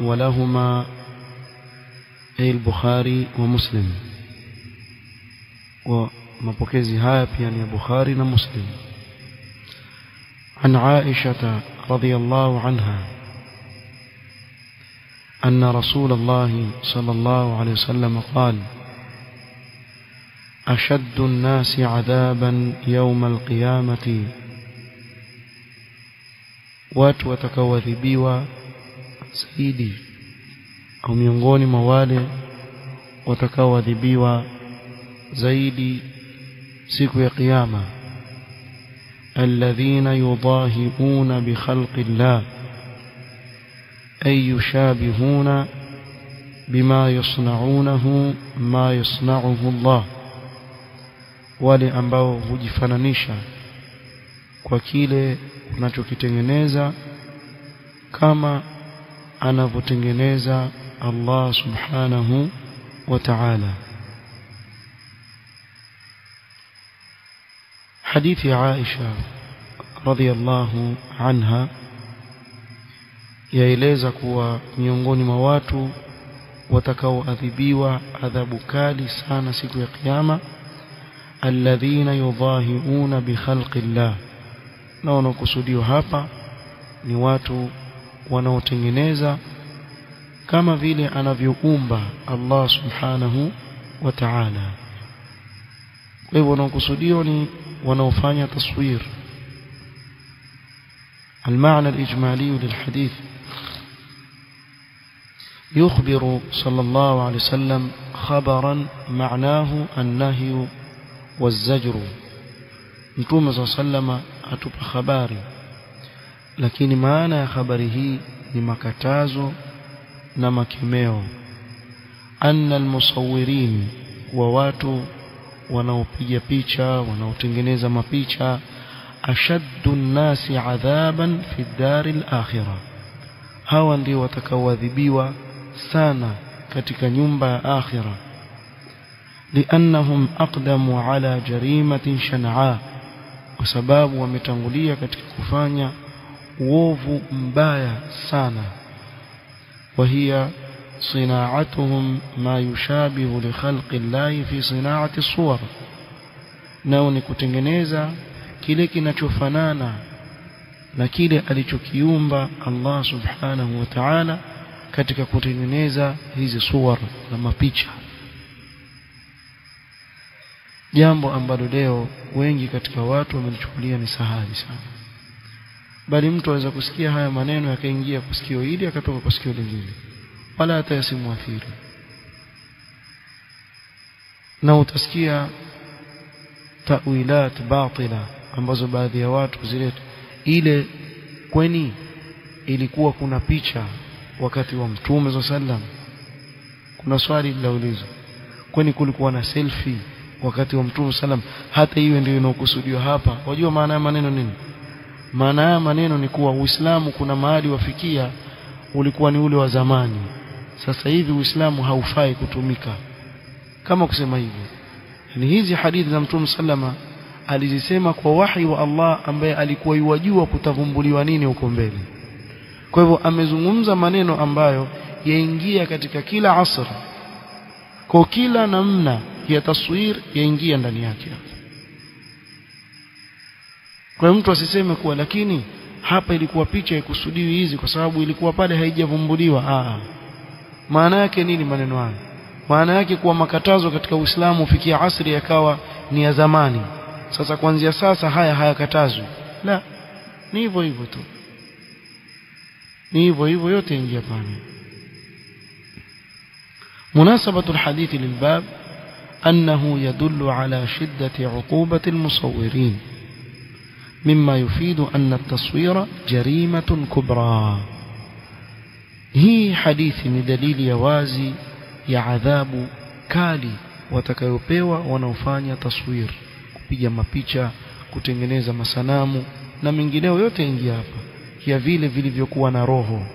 ولهما أي البخاري ومسلم، ومبوكزي هاي يعني البخاري ومسلم. عن عائشة رضي الله عنها أن رسول الله صلى الله عليه وسلم قال: أشد الناس عذابا يوم القيامة، watu watakaoadhibiwa zaidi au miongoni mwa wale watakaoadhibiwa zaidi siku ya kiyama, alladhina yudahiuna bi khalqi llah ay yushabihuna bima yasna'unahu ma yasna'uhu Allah, wale ambao hujifananisha kwa kile unachokitengeneza kama anavyotengeneza Allah subhanahu wa ta'ala. Hadithi ya Aisha radhiyallahu anha yaeleza kuwa miongoni mwa watu watakaoadhibiwa adhabu kali sana siku ya kiyama, alladhina yudahiuna bi khalqi llah, na wanaokusudiwa hapa ni watu wanaotengeneza kama vile anavyoumba Allah subhanahu wa ta'ala. Kwa hivyo wanaokusudiwa ni wanaofanya taswir. المعنى الإجمالي للحديث: يخبر صلى الله عليه وسلم خبرا معناه النهي والزجر. Mtume صلى الله عليه وسلم atupa habari, lakini maana ya habari hii ni makatazo na makemeo. Anna almusawwirin, wa watu wanaopiga picha, wanaotengeneza mapicha, ashaddu an-nasi adhaban fi ad-dar al-akhirah, hawa ndio watakaoadhibiwa sana katika nyumba ya akhira. Liannahum aqdamu ala jarimatin shan'a, kwa sababu wametangulia katika kufanya uovu mbaya sana. وهي صناعتهم ما يشابه لخلق الله في صناعة الصور, nao ni kutengeneza kile kinachofanana na kile alichokiumba Allah subhanahu wa ta'ala katika kutengeneza hizi suwar na mapicha, jambo ambalo leo wengi katika watu wamelichukulia ni sahali sana. Bali mtu aweza kusikia haya maneno yakaingia kwa sikio hili akatoka kwa sikio lingine, wala hata yasimuathiri. Na utasikia ta'wilat batila ambazo baadhi ya watu zileta ile, kwani ilikuwa kuna picha wakati wa Mtume sallallahu alaihi wasallam. Kuna swali linaulizwa, kwani kulikuwa na selfie wakati wa Mtume sallallahu alaihi wasallam? Hata hiyo ndio inayokusudiwa hapa. Wajua maana ya maneno nini? Maana ya maneno ni kuwa Uislamu kuna mahali wafikia ulikuwa ni ule wa zamani. Sasa hivi Uislamu haufai kutumika. Kama kusema hivyo, ni hizi hadithi za Mtume sallama alizisema kwa wahi wa Allah ambaye alikuwa yajua kutavumbuliwa nini huko mbele. Kwa hivyo amezungumza maneno ambayo yaingia katika kila asr, kwa kila namna ya taswir yaingia ndani yake. Kwa mtu asiseme kuwa lakini hapa ilikuwa picha ikusudiwi hizi kwa sababu ilikuwa pale haijavumbuliwa. Maana yake nini maneno haya? Maana yake kuwa makatazo katika Uislamu ufikia asri yakawa ni ya zamani. Sasa kuanzia sasa haya hayakatazwi. La, ni hivyo hivyo tu. Ni hivyo hivyo, yote ingia pale. Munasabatu alhadith lilbab annahu yadullu ala shiddati uqubati almusawwirin, مما يفيد أن التصوير جريمة كبرى. هي حديث ni dalili ya wazi ya adhabu kali watakayopewa wanaofanya taswir, kupiga mapicha, kutengeneza masanamu na mengineo, yote ingia hapa, ya vile vilivyokuwa na roho.